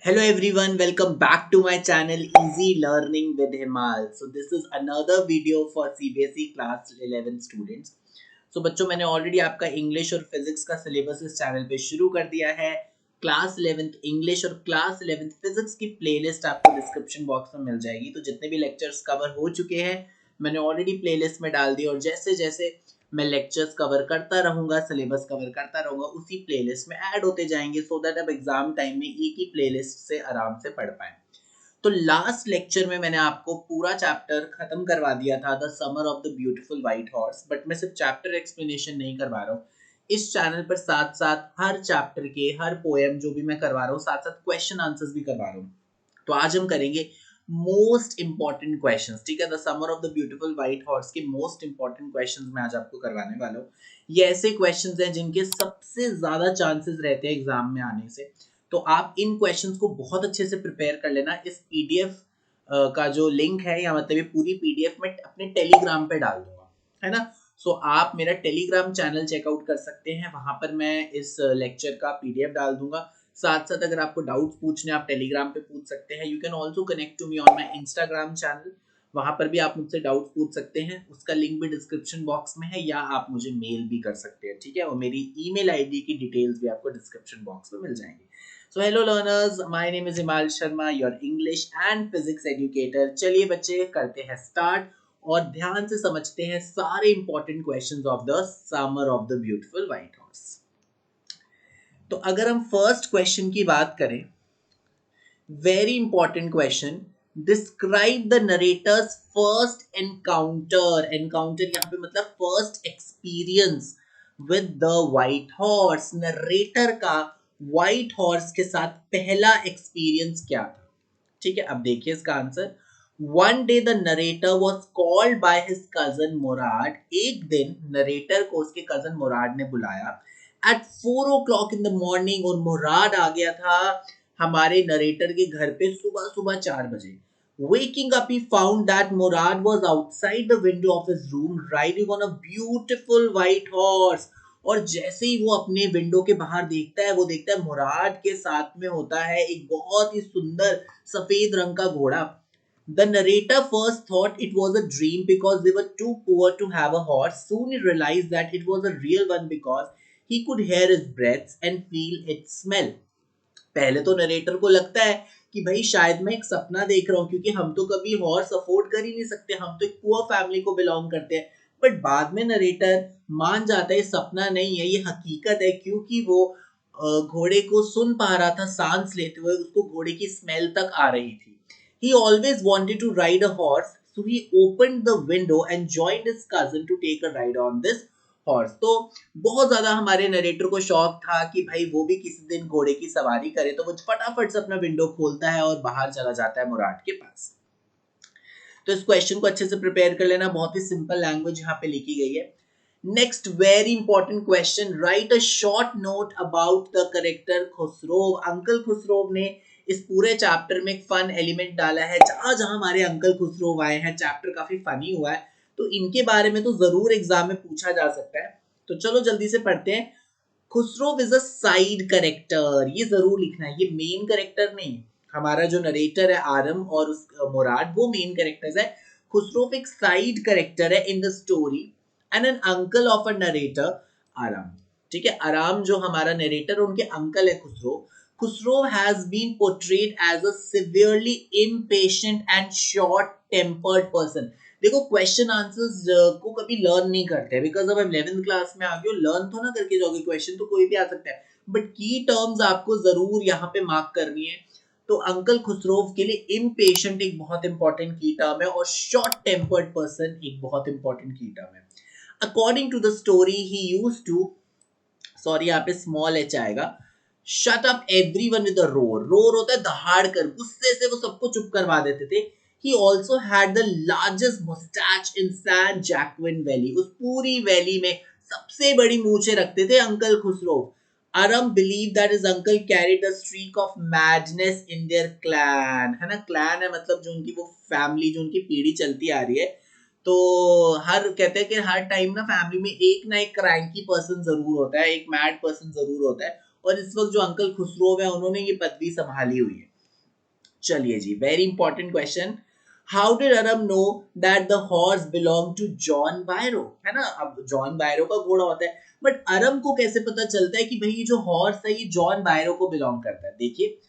Hello everyone, welcome back to my channel Easy Learning with Himal. So this is another video for CBSE class 11 students. So बच्चों मैंने already आपका English और physics का syllabus इस channel पे शुरू कर दिया है। क्लास 11th इंग्लिश और क्लास 11th फिजिक्स की प्लेलिस्ट आपको डिस्क्रिप्शन बॉक्स में मिल जाएगी। तो जितने भी लेक्चर्स कवर हो चुके हैं मैंने ऑलरेडी प्लेलिस्ट में डाल दिए और जैसे जैसे मैं लेक्चर्स कवर करता रहूंगा, सिलेबस कवर करता रहूंगा, उसी प्लेलिस्ट में ऐड होते जाएंगे सो दैट अब एग्जाम टाइम में एक ही प्लेलिस्ट से आराम से पढ़ पाए। तो लास्ट लेक्चर में मैंने आपको पूरा चैप्टर खत्म करवा दिया था, the summer of the beautiful white horse. But मैं सिर्फ चैप्टर एक्सप्लेनेशन नहीं करवा रहा हूँ, इस चैनल पर साथ साथ हर चैप्टर के हर पोएम जो भी मैं करवा रहा हूँ साथ साथ क्वेश्चन आंसर्स भी करवा रहा हूँ। तो आज हम करेंगे मोस्ट इंपॉर्टेंट क्वेश्चंस। ठीक है, the summer of the beautiful white horse के मोस्ट इंपॉर्टेंट क्वेश्चंस मैं आज आपको करवाने वाला हूँ। ये ऐसे क्वेश्चंस हैं जिनके सबसे ज्यादा चांसेस रहते हैं एग्जाम में आने से। तो आप इन क्वेश्चंस को बहुत अच्छे से प्रिपेयर कर लेना। इस पीडीएफ का जो लिंक है या मतलब ये पूरी पीडीएफ मैं अपने टेलीग्राम पे डाल दूंगा, है ना। सो आप मेरा टेलीग्राम चैनल चेकआउट कर सकते हैं, वहां पर मैं इस लेक्चर का पीडीएफ डाल दूंगा। साथ साथ अगर आपको डाउट्स पूछने आप टेलीग्राम पे पूछ सकते हैं। You can also connect to me on my Instagram channel, वहां पर भी आप मुझसे डाउट्स पूछ सकते हैं। उसका लिंक भी डिस्क्रिप्शन बॉक्स में है या आप मुझे मेल भी कर सकते हैं। ठीक है, और मेरी ईमेल आईडी की डिटेल्स भी आपको डिस्क्रिप्शन बॉक्स में मिल जाएंगी। So hello learners, my name is Himal Sharma, your English and physics educator. चलिए बच्चे करते हैं स्टार्ट और ध्यान से समझते हैं सारे important questions of the summer of the beautiful white horse. तो अगर हम फर्स्ट क्वेश्चन की बात करें, very important question, describe the narrator's first encounter. Encounter यहाँ पे मतलब first experience with the white horse. Narrator का व्हाइट हॉर्स के साथ पहला एक्सपीरियंस क्या था? ठीक है, अब देखिए इसका answer. One day the narrator was called by his cousin Mourad. एक दिन नरेटर को उसके कजन मुराद ने बुलाया eight 4 o'clock in the morning, और मुराद आ गया था हमारे नरेटर के घर पे सुबह सुबह 4 बजे। Waking up, he found that Murad was outside the window of his room riding on a beautiful white horse. और जैसे ही वो अपने विंडो के बाहर देखता है, वो देखता है मुराद के साथ में होता है एक बहुत ही सुंदर सफेद रंग का घोड़ा। The narrator first thought it was a dream because they were too poor to have a horse. Soon he realized that it was a real one because he could hear its breath and feel its smell. पहले तो narrator को लगता है कि भाई शायद मैं एक सपना देख रहा हूँ, क्योंकि हम तो कभी हॉर्स अफोर्ड कर ही नहीं सकते, हम तो एक पुअर फैमिली को बिलोंग करते हैं। बट बाद में नरेटर मान जाता है ये सपना नहीं है, ये हकीकत है, क्योंकि वो घोड़े को सुन पा रहा था सांस लेते हुए, उसको घोड़े की स्मेल तक आ रही थी। He always wanted to ride a horse, so he opened the window and joined his cousin to take a ride on this horse. तो बहुत ज्यादा हमारे नरेटर को शौक था कि भाई वो भी किसी दिन घोड़े की सवारी करे, तो वो फटाफट से अपना विंडो खोलता है और बाहर चला जाता है मुराद के पास। तो इस क्वेश्चन को अच्छे से प्रिपेयर कर लेना, बहुत ही सिंपल लैंग्वेज यहाँ पे लिखी गई है। Next very important question, right a short note about the character Khusro. Uncle Khusro ने इस पूरे चैप्टर में एक फन एलिमेंट डाला है। जहां जहां हमारे अंकल खुसरो आए हैं, चैप्टर काफी फनी हुआ है, तो इनके बारे में तो जरूर एग्जाम में पूछा जा सकता है। तो चलो जल्दी से पढ़ते हैं। Khusro is a side character, ये जरूर लिखना है, ये मेन करेक्टर नहीं है। हमारा जो नरेटर है आरम और उस मुराद, वो मेन कैरेक्टर्स है। खुसरो एक साइड करेक्टर है इन the story and an uncle of a narrator आराम। ठीक है, आराम जो हमारा नरेटर उनके अंकल है Khusro. Khusro has been portrayed as a severely impatient and short tempered person. देखो क्वेश्चन आंसर्स को कभी लर्न नहीं करते, बिकॉज अब 11th क्लास में आ गए हो, लर्न तो ना करके जाओगे, क्वेश्चन तो कोई भी आ सकता है, बट की टर्म्स आपको जरूर यहाँ पे मार्क करनी है। तो अंकल खुसरोव के लिए इम्पेशेंट एक बहुत इंपॉर्टेंट की टर्म है और शॉर्ट टेम्पर्ड पर्सन एक बहुत इंपॉर्टेंट की टर्म है। According to the story he used to, sorry यहाँ पे स्मॉल एच आएगा, shut up everyone with a roar. Roar होता है दहाड़ कर, गुस्से से वो सबको चुप करवा देते थे। He also had the largest mustache in San Joaquin Valley. उस पूरी वैली में सबसे बड़ी मूछें रखते थे uncle Khusro. Aram believed that his uncle carried a streak of madness in their clan, है ना। क्लैन है मतलब जो उनकी वो फैमिली, जो उनकी पीढ़ी चलती आ रही है। तो हर कहते हैं कि हर टाइम ना फैमिली में एक ना एक क्रैंकी पर्सन जरूर होता है, एक मैड पर्सन जरूर होता है, और इस वक्त जो अंकल खुसरो है उन्होंने ये पदवी संभाली हुई है। चलिए जी, very important question. How did Aram know that the horse belong to John Byro, है ना। अब जॉन बायरो का घोड़ा होता है, बट अरम को कैसे पता चलता है कि भाई ये जो हॉर्स है ये जॉन बायरो को बिलोंग करता है। देखिए,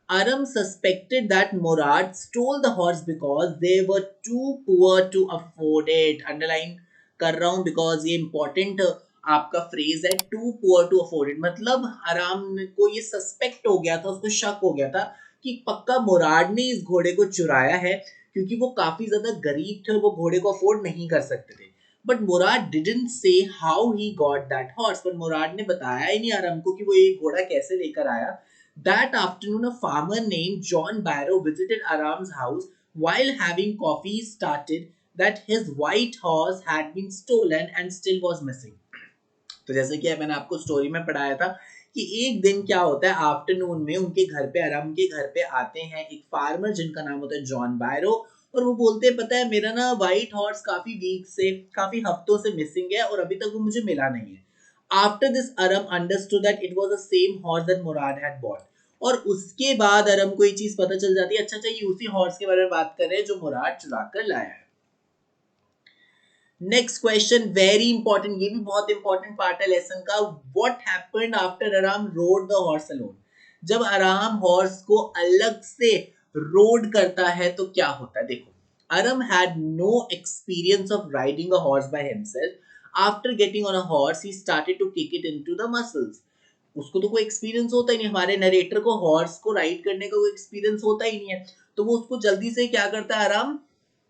Aram suspected that Murad stole the horse because they were too poor to afford it. Underline कर रहा हूँ because ये important आपका फ्रेज है, too poor to afford it। मतलब आराम को ये सस्पेक्ट हो गया था, उसको शक हो गया था कि पक्का मुराद ने इस घोड़े को चुराया है, क्योंकि वो काफी ज्यादा गरीब थे और वो घोड़े को अफोर्ड नहीं कर सकते थे। But Murad didn't say how he got that horse, पर मुराद ने बताया ही नहीं आराम को कि वो ये घोड़ा कैसे लेकर आया। That afternoon, a farmer named John Barrow visited Aram's house. While having coffee, he started that his white horse had been stolen and still was missing. तो जैसे कि मैंने आपको स्टोरी में पढ़ाया था कि एक दिन क्या होता है, आफ्टरनून में उनके घर पे, आराम के घर पे आते हैं एक फार्मर जिनका नाम होता है जॉन बायरो, और वो बोलते हैं पता है मेरा ना व्हाइट हॉर्स काफी वीक से, काफी हफ्तों से मिसिंग है और अभी तक वो मुझे मिला नहीं है। After this, Aram understood that it was the same horse that Murad had bought. और उसके बाद अरम को ये चीज पता चल जाती है, अच्छा अच्छा ये उसी हॉर्स के बारे में बात कर रहे हैं जो मुराद चुरा कर लाया है। नेक्स्ट क्वेश्चन वेरी इंपॉर्टेंट, ये भी बहुत इंपॉर्टेंट पार्ट है लेसन का। व्हाट हैपेंड आफ्टर आराम रोड द हॉर्स अलोन, जब आराम हॉर्स को अलग से रोड करता है तो क्या होता है। देखो, Aram had no experience of riding a horse by himself. After getting on a horse, he started to kick it into the muscles. उसको तो कोई एक्सपीरियंस होता ही नहीं, हमारे नरेटर को हॉर्स को राइड करने का कोई एक्सपीरियंस होता ही नहीं है, तो वो उसको जल्दी से क्या करता है, आराम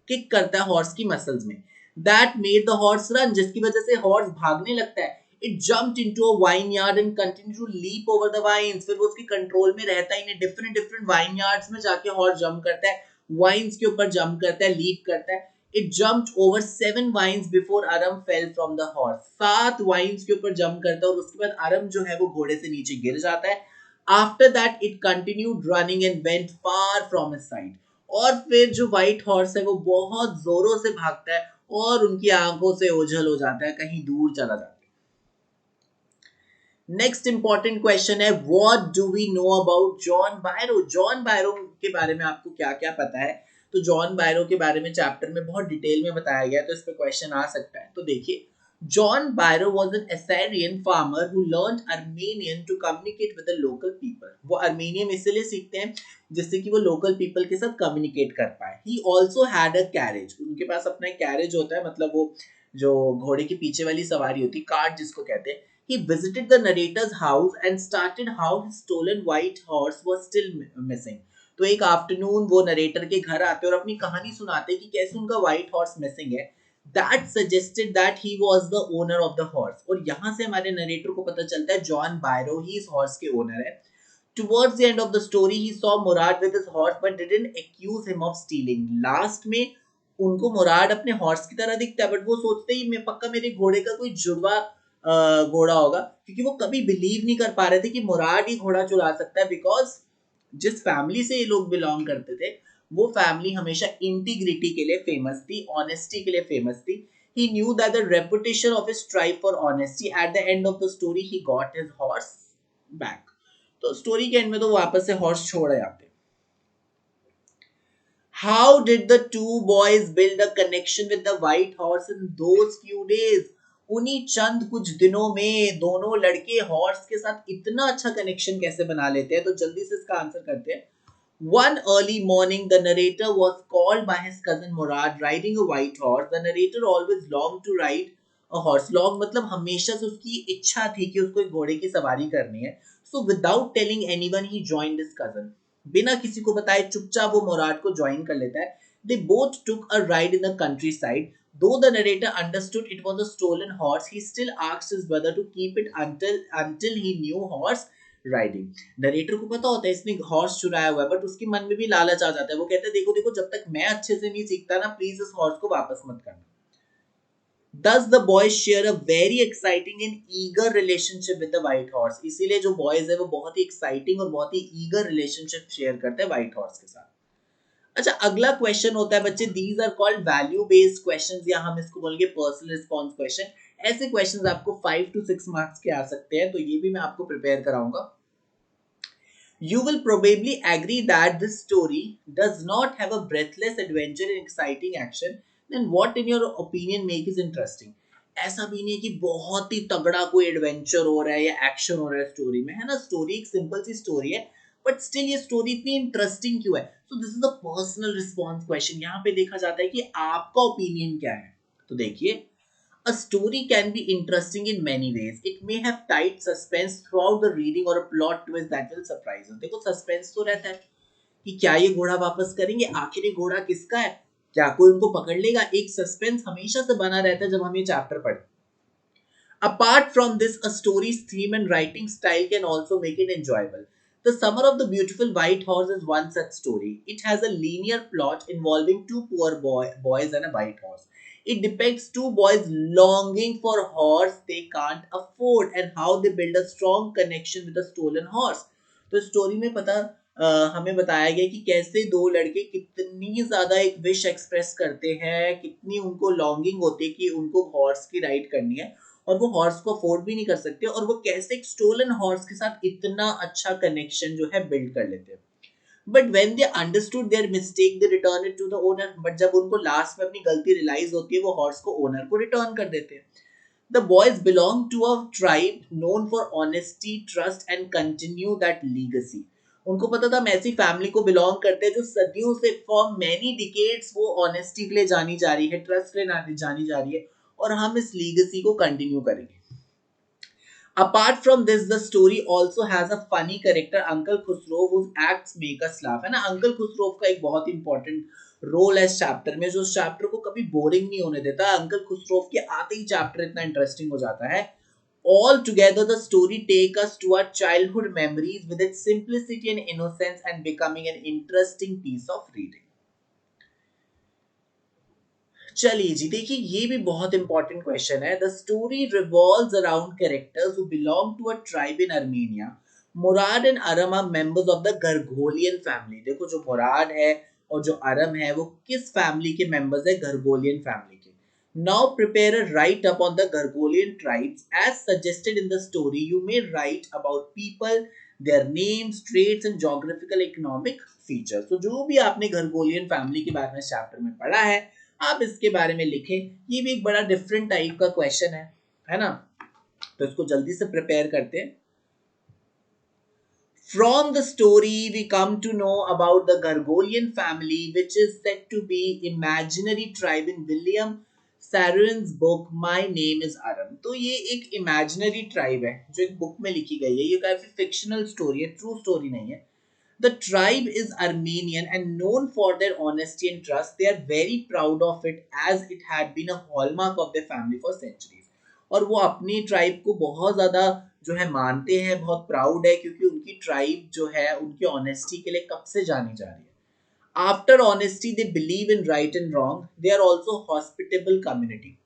किक करता है हॉर्स की मसल्स में। That made the horse run, जिसकी वजह से हॉर्स भागने लगता है। It jumped into a vineyard and continue to leap over the vines, फिर वो उसके कंट्रोल में रहता ही नहीं, डिफरेंट डिफरेंट वाइन यार्ड्स में जाके हॉर्स जंप करता है, वाइन्स के ऊपर जंप करता है, लीप करता है। It jumped over 7 vines before Aram fell from the horse. 7 vines के ऊपर जंप करता है और उसके बाद आरम जो है वो घोड़े से नीचे गिर जाता है। After that it continued running and went far from his sight. और फिर जो व्हाइट हॉर्स है वो बहुत जोरों से भागता है और उनकी आंखों से ओझल हो जाता है, कहीं दूर चला जाता है। नेक्स्ट इंपॉर्टेंट क्वेश्चन है, what do we know about John Byro. John Byro के बारे में आपको क्या क्या पता है। तो जॉन बायरो के बारे में चैप्टर में बहुत डिटेल में बताया गया है, तो इस पे क्वेश्चन आ सकता है। तो देखिए, John Byro was an Assyrian farmer who learned Armenian to communicate with the local people. वो आर्मेनियन इसलिए सीखते हैं जिससे कि वो लोकल पीपल के साथ कम्युनिकेट कर पाए। ही आल्सो हैड अ कैरेज, उनके पास अपना एक कैरेज होता है, मतलब वो जो घोड़े के पीछे वाली सवारी होती है, कार्ट जिसको कहते हैं। He visited the narrator's house and started how his stolen white horse was still missing. तो एक आफ्टरनून वो नरेटर के घर आते और अपनी कहानी सुनाते कि कैसे उनका व्हाइट हॉर्स मिसिंग है। That suggested that he was the owner of the horse. और यहाँ से हमारे नरेटर को पता चलता है जॉन बायरो ही इस हॉर्स के ओनर है। Towards the end of the story, he saw Murad with his horse but didn't accuse him of stealing. Last में उनको मुराद अपने हॉर्स की तरह दिखता है, बट वो सोचते ही मैं पक्का मेरे घोड़े का कोई जुड़वा घोड़ा होगा, क्योंकि वो कभी बिलीव नहीं कर पा रहे थे कि मुराद ही घोड़ा चुरा सकता है। बिकॉज जिस फैमिली से ये लोग बिलोंग करते थे वो फैमिली हमेशा इंटीग्रिटी के लिए फेमस थी, ऑनेस्टी के लिए फेमस थी। He knew that the reputation of his strive for honesty, at the end of the story he got his horse back. तो स्टोरी के एंड में तो वापस से हॉर्स छोड़ आते। How did the two boys build a connection with the white horse in those few days? उन्हीं चंद कुछ दिनों में दोनों लड़के हॉर्स के साथ इतना अच्छा कनेक्शन कैसे बना लेते हैं, तो जल्दी से इसका आंसर करते हैं। One early morning, the narrator was called by his cousin Murad riding a white horse. The narrator always longed to ride a horse. Long मतलब हमेशा से उसकी इच्छा थी कि उसको एक घोड़े की सवारी करनी है। So without telling anyone, he joined his cousin. बिना किसी को बताए चुपचाप वो मुराद को ज्वाइन कर लेता है। They both took a ride in the countryside. Though the narrator understood it was a stolen horse, he still asked his brother to keep it until he knew horse riding. Narrator को पता होता है इसने horse चुराया हुआ है, but उसके मन में भी लालच आ जाता है। वो कहता है देखो देखो, जब तक मैं अच्छे से नहीं सीखता ना, प्लीज इस हॉर्स को वापस मत करना। Thus the boys share a very exciting and eager relationship with the white horse. इसीलिए जो बॉयज है वो बहुत ही एक्साइटिंग और बहुत ही ईगर रिलेशनशिप शेयर करते हैं व्हाइट हॉर्स के साथ। अच्छा, अगला क्वेश्चन होता है बच्चे, these are called value based questions, या हम इसको बोलेंगे पर्सनल रिस्पांस क्वेश्चन। ऐसे क्वेश्चंस आपको 5 to 6 मार्क्स के आ सकते हैं, तो ये भी मैं आपको प्रिपेयर कराऊंगा। You will probably agree that this story does not have a breathless adventure and exciting action. Then what in your opinion make is interesting? ऐसा भी नहीं है कि बहुत ही तगड़ा कोई एडवेंचर हो रहा है या एक्शन हो रहा है स्टोरी में, है ना? स्टोरी एक सिंपल सी स्टोरी है, बट स्टिल ये स्टोरी इतनी इंटरेस्टिंग क्यों है? So this is a personal response question. यहाँ पे देखा जाता है कि आपका ओपिनियन क्या है। तो देखिए, a story can be interesting in many ways. It may have tight suspense throughout the reading or a plot twist that will surprise us. देखो सस्पेंस तो रहता है कि क्या ये घोड़ा वापस करेंगे, आखिर ये घोड़ा किसका है, क्या कोई उनको पकड़ लेगा। एक सस्पेंस हमेशा से बना रहता है जब हम ये चैप्टर पढ़ते। Apart from this, a story's theme and writing style can also make it enjoyable. The Summer of the Beautiful White Horse is one such story. It has a linear plot involving two poor boys and a white horse. It depicts two boys longing for a horse they can't afford and how they build a strong connection with a stolen horse. तो story में हमें बताया गया कि कैसे दो लड़के कितनी ज्यादा एक विश एक्सप्रेस करते हैं, कितनी उनको लॉन्गिंग होती है कि उनको हॉर्स की राइड करनी है और वो हॉर्स को अफोर्ड भी नहीं कर सकते, और वो कैसे एक स्टोलन हॉर्स के साथ इतना अच्छा कनेक्शन जो है बिल्ड कर लेते हैं। But when they understood their mistake they return it to the owner. But जब उनको लास्ट में अपनी गलती रियलाइज होती है, वो हॉर्स को ओनर को रिटर्न कर देते हैं। The boys belong to a tribe known for honesty, trust and continue that legacy. उनको पता था हम ऐसी फैमिली को बिलोंग करते हैं जो सदियों से, फॉर मेनी डिकेड्स, वो ऑनेस्टी के लिए जानी जा रही है, ट्रस्ट के लिए जानी जा रही है, और हम इस लीगेसी को कंटिन्यू करेंगे। Apart from this, the story also has a funny character, Uncle Khusro, whose acts make us laugh, है ना? Uncle Khusro का एक बहुत इंपॉर्टेंट रोल है इस चैप्टर में, जो चैप्टर को कभी बोरिंग नहीं होने देता। अंकल खुसरो के आते ही चैप्टर इतना इंटरेस्टिंग हो जाता है। All together, the story take us to our childhood memories with its simplicity and innocence and becoming an interesting piece of reading. चलिए जी, देखिए ये भी बहुत इंपॉर्टेंट क्वेश्चन है। The story revolves around characters who belong to a tribe in Armenia. Mourad and Aram are members of the Garoghlanian family. देखो, जो मुराद है और जो अरम है वो किस फैमिली के मेंबर्स है? गर्गोलियन फैमिली के। Now prepare a write up on the Garoghlanian tribes as suggested in the story. You may write about people, their names, trades and geographical economic features. तो जो भी आपने गर्गोलियन फैमिली के बारे में चैप्टर में पढ़ा है, आप इसके बारे में लिखें। ये भी एक बड़ा डिफरेंट टाइप का क्वेश्चन है ना? तो इसको जल्दी से प्रिपेयर करते हैं। From the story, we come to know about the Gargolian family, which is said to be imaginary tribe in William Saroyan's book My Name is Aram। तो ये एक imaginary tribe है जो एक बुक में लिखी गई है। ये काफी फिक्शनल स्टोरी है, ट्रू स्टोरी नहीं है। The tribe is Armenian and known for their honesty and trust. They are very proud of it as it had been a hallmark of their family for centuries. और वो अपनी tribe को बहुत ज़्यादा जो है मानते हैं, बहुत प्राउड है, क्योंकि उनकी ट्राइब जो है उनकी ऑनेस्टी के लिए कब से जानी जा रही है। After honesty they believe in right and wrong. They are also hospitable community.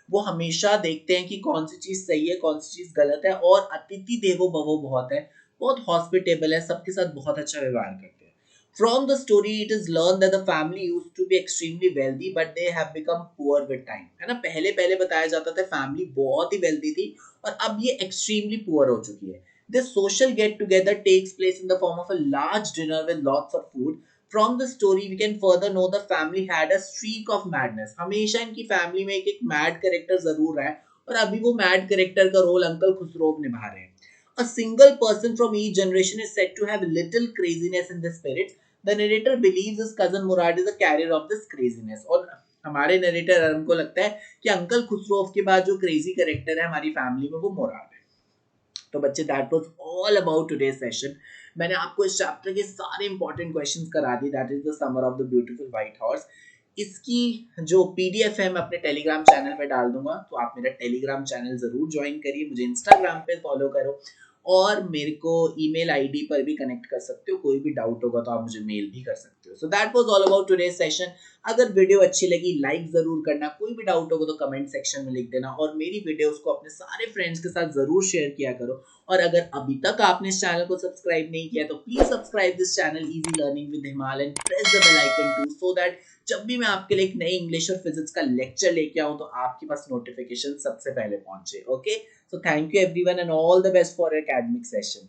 वो हमेशा देखते हैं कि कौन सी चीज़ सही है, कौन सी चीज़ गलत है, और अतिथि देवो भवो बहुत है, बहुत हॉस्पिटेबल है, सबके साथ बहुत अच्छा व्यवहार करते हैं। From the story, it is learned that the family used to be extremely wealthy, but they have become poor with time। है ना? पहले पहले बताया जाता था फैमिली बहुत ही wealthy थी, और अब ये extremely poor हो चुकी है। This social get together takes place in the form of a large dinner with lots of food। From the story, we can further know the family had a streak of madness। हमेशा इनकी family में एक mad character जरूर है, और अभी वो mad character का रोल अंकल खुसरो निभा रहे हैं। A single person from each generation is said to have little craziness in the spirits। The narrator believes his cousin Murad is a carrier of this craziness। और हमारे narrator Arun को लगता है कि अंकल खुसरो के बाद जो क्रेजी कैरेक्टर है हमारी फैमिली में वो मुराद है। तो बच्चे, that was all about today session. मैंने आपको इस चैप्टर के सारे इंपॉर्टेंट क्वेश्चंस करा दिए। That is the summer of the beautiful white horse. इसकी जो पीडीएफ है मैं अपने टेलीग्राम चैनल पे डाल दूंगा, तो आप मेरा टेलीग्राम चैनल जरूर ज्वाइन करिए, मुझे इंस्टाग्राम पे फॉलो करो, और मेरे को ईमेल आईडी पर भी कनेक्ट कर सकते हो। कोई भी डाउट होगा तो आप मुझे मेल भी कर सकते हो। So that was all about today session. अगर वीडियो अच्छी लगी लाइक जरूर करना, कोई भी डाउट होगा तो कमेंट सेक्शन में लिख देना, और मेरी वीडियोस को अपने सारे फ्रेंड्स के साथ जरूर शेयर किया करो। और अगर अभी तक आपने इस चैनल को सब्सक्राइब नहीं किया तो please subscribe this channel easy learning with Himal and press the bell icon too, so that जब भी मैं आपके लिए एक नई इंग्लिश और फिजिक्स का लेक्चर लेके आऊं तो आपके पास नोटिफिकेशन सबसे पहले पहुंचे। Okay, so thank you everyone and all the best for your academic session।